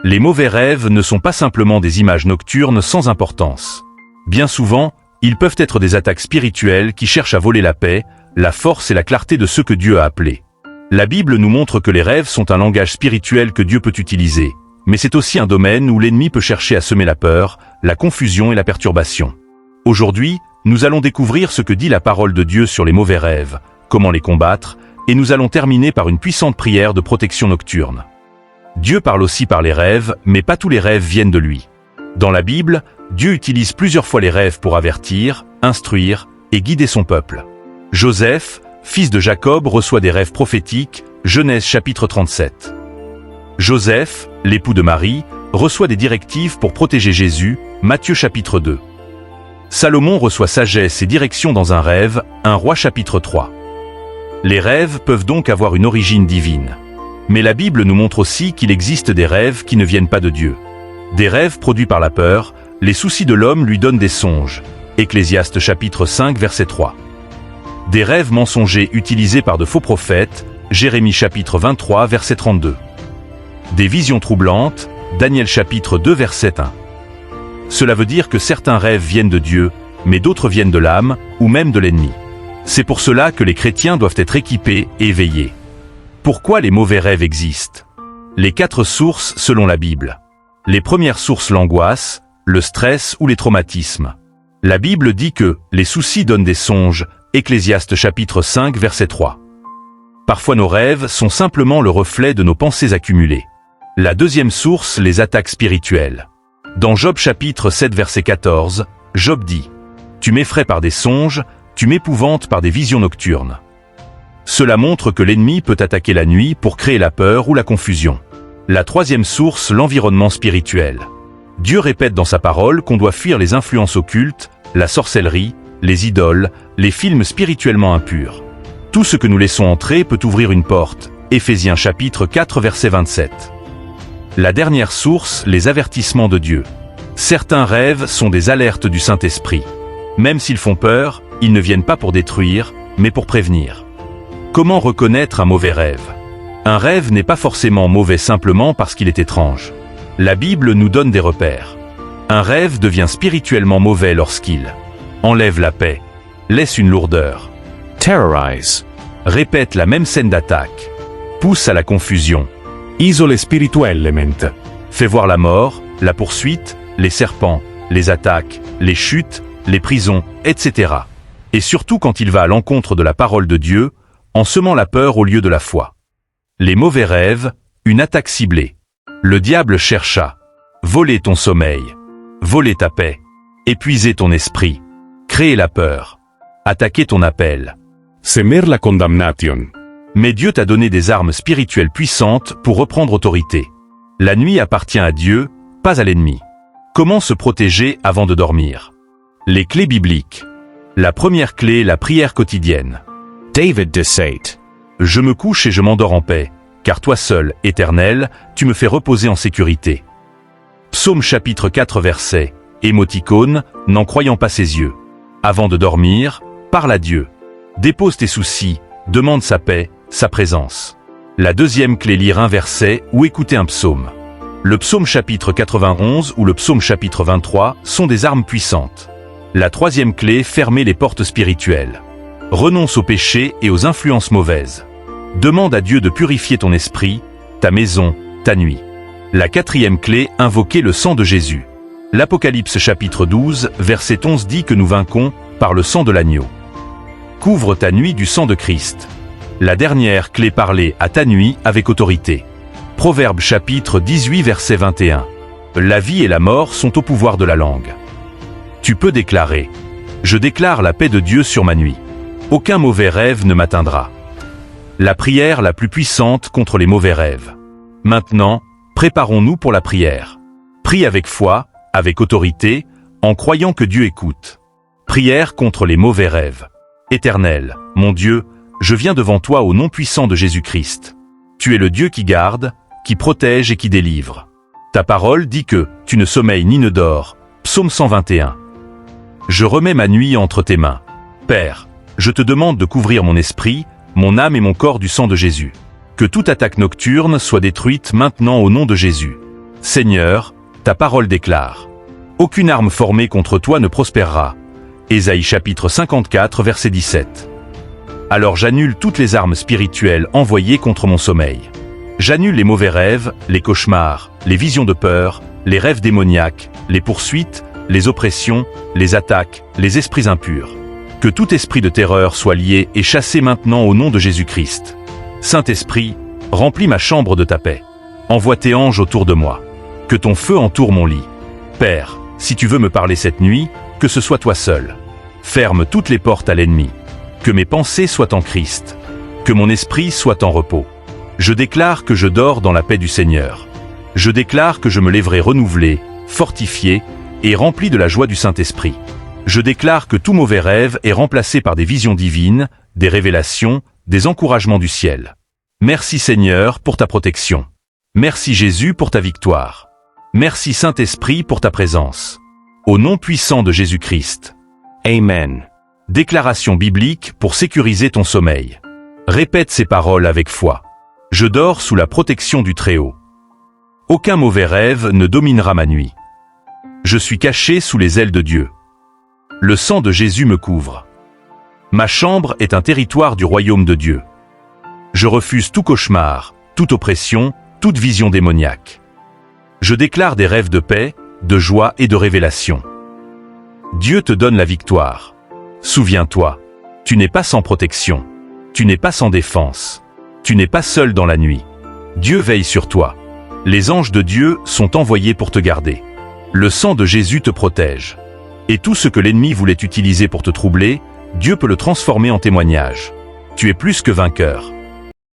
Les mauvais rêves ne sont pas simplement des images nocturnes sans importance. Bien souvent, ils peuvent être des attaques spirituelles qui cherchent à voler la paix, la force et la clarté de ceux que Dieu a appelés. La Bible nous montre que les rêves sont un langage spirituel que Dieu peut utiliser, mais c'est aussi un domaine où l'ennemi peut chercher à semer la peur, la confusion et la perturbation. Aujourd'hui, nous allons découvrir ce que dit la parole de Dieu sur les mauvais rêves, comment les combattre, et nous allons terminer par une puissante prière de protection nocturne. Dieu parle aussi par les rêves, mais pas tous les rêves viennent de lui. Dans la Bible, Dieu utilise plusieurs fois les rêves pour avertir, instruire et guider son peuple. Joseph, fils de Jacob, reçoit des rêves prophétiques, Genèse chapitre 37. Joseph, l'époux de Marie, reçoit des directives pour protéger Jésus, Matthieu chapitre 2. Salomon reçoit sagesse et direction dans un rêve, 1 Roi chapitre 3. Les rêves peuvent donc avoir une origine divine. Mais la Bible nous montre aussi qu'il existe des rêves qui ne viennent pas de Dieu. Des rêves produits par la peur, les soucis de l'homme lui donnent des songes. Ecclésiaste chapitre 5 verset 3. Des rêves mensongers utilisés par de faux prophètes, Jérémie chapitre 23 verset 32. Des visions troublantes, Daniel chapitre 2 verset 1. Cela veut dire que certains rêves viennent de Dieu, mais d'autres viennent de l'âme, ou même de l'ennemi. C'est pour cela que les chrétiens doivent être équipés et éveillés. Pourquoi les mauvais rêves existent? Les 4 sources selon la Bible. Les premières sources: l'angoisse, le stress ou les traumatismes. La Bible dit que les soucis donnent des songes, Ecclésiaste chapitre 5 verset 3. Parfois nos rêves sont simplement le reflet de nos pensées accumulées. La deuxième source: les attaques spirituelles. Dans Job chapitre 7 verset 14, Job dit: Tu m'effraies par des songes, tu m'épouvantes par des visions nocturnes. Cela montre que l'ennemi peut attaquer la nuit pour créer la peur ou la confusion. La troisième source: l'environnement spirituel. Dieu répète dans sa parole qu'on doit fuir les influences occultes, la sorcellerie, les idoles, les films spirituellement impurs. Tout ce que nous laissons entrer peut ouvrir une porte. Éphésiens chapitre 4 verset 27. La dernière source: les avertissements de Dieu. Certains rêves sont des alertes du Saint-Esprit. Même s'ils font peur, ils ne viennent pas pour détruire, mais pour prévenir. Comment reconnaître un mauvais rêve? Un rêve n'est pas forcément mauvais simplement parce qu'il est étrange. La Bible nous donne des repères. Un rêve devient spirituellement mauvais lorsqu'il enlève la paix, laisse une lourdeur, terrorize, répète la même scène d'attaque, pousse à la confusion, isole spirituellement, fait voir la mort, la poursuite, les serpents, les attaques, les chutes, les prisons, etc. Et surtout quand il va à l'encontre de la parole de Dieu, en semant la peur au lieu de la foi. Les mauvais rêves, une attaque ciblée. Le diable cherche à voler ton sommeil, voler ta paix, épuiser ton esprit, créer la peur, attaquer ton appel, semer la condamnation. Mais Dieu t'a donné des armes spirituelles puissantes pour reprendre autorité. La nuit appartient à Dieu, pas à l'ennemi. Comment se protéger avant de dormir? Les clés bibliques. La première clé: la prière quotidienne. David Desait. Je me couche et je m'endors en paix, car toi seul, Éternel, tu me fais reposer en sécurité. Psaume chapitre 4 verset, émoticône, n'en croyant pas ses yeux. Avant de dormir, parle à Dieu. Dépose tes soucis, demande sa paix, sa présence. La deuxième clé: lire un verset ou écouter un psaume. Le psaume chapitre 91 ou le psaume chapitre 23 sont des armes puissantes. La troisième clé: fermer les portes spirituelles. Renonce au péché et aux influences mauvaises. Demande à Dieu de purifier ton esprit, ta maison, ta nuit. La quatrième clé: invoquer le sang de Jésus. L'Apocalypse chapitre 12, verset 11 dit que nous vainquons par le sang de l'agneau. Couvre ta nuit du sang de Christ. La dernière clé: parler à ta nuit avec autorité. Proverbe chapitre 18 verset 21. La vie et la mort sont au pouvoir de la langue. Tu peux déclarer: Je déclare la paix de Dieu sur ma nuit. Aucun mauvais rêve ne m'atteindra. La prière la plus puissante contre les mauvais rêves. Maintenant, préparons-nous pour la prière. Prie avec foi, avec autorité, en croyant que Dieu écoute. Prière contre les mauvais rêves. Éternel, mon Dieu, je viens devant toi au nom puissant de Jésus-Christ. Tu es le Dieu qui garde, qui protège et qui délivre. Ta parole dit que tu ne sommeilles ni ne dors. Psaume 121. Je remets ma nuit entre tes mains. Père, je te demande de couvrir mon esprit, mon âme et mon corps du sang de Jésus. Que toute attaque nocturne soit détruite maintenant au nom de Jésus. Seigneur, ta parole déclare. Aucune arme formée contre toi ne prospérera. Ésaïe chapitre 54 verset 17. Alors j'annule toutes les armes spirituelles envoyées contre mon sommeil. J'annule les mauvais rêves, les cauchemars, les visions de peur, les rêves démoniaques, les poursuites, les oppressions, les attaques, les esprits impurs. Que tout esprit de terreur soit lié et chassé maintenant au nom de Jésus-Christ. Saint-Esprit, remplis ma chambre de ta paix. Envoie tes anges autour de moi. Que ton feu entoure mon lit. Père, si tu veux me parler cette nuit, que ce soit toi seul. Ferme toutes les portes à l'ennemi. Que mes pensées soient en Christ. Que mon esprit soit en repos. Je déclare que je dors dans la paix du Seigneur. Je déclare que je me lèverai renouvelé, fortifié et rempli de la joie du Saint-Esprit. Je déclare que tout mauvais rêve est remplacé par des visions divines, des révélations, des encouragements du ciel. Merci Seigneur pour ta protection. Merci Jésus pour ta victoire. Merci Saint-Esprit pour ta présence. Au nom puissant de Jésus-Christ. Amen. Déclaration biblique pour sécuriser ton sommeil. Répète ces paroles avec foi. Je dors sous la protection du Très-Haut. Aucun mauvais rêve ne dominera ma nuit. Je suis caché sous les ailes de Dieu. Le sang de Jésus me couvre. Ma chambre est un territoire du royaume de Dieu. Je refuse tout cauchemar, toute oppression, toute vision démoniaque. Je déclare des rêves de paix, de joie et de révélation. Dieu te donne la victoire. Souviens-toi, tu n'es pas sans protection. Tu n'es pas sans défense. Tu n'es pas seul dans la nuit. Dieu veille sur toi. Les anges de Dieu sont envoyés pour te garder. Le sang de Jésus te protège. Et tout ce que l'ennemi voulait utiliser pour te troubler, Dieu peut le transformer en témoignage. Tu es plus que vainqueur.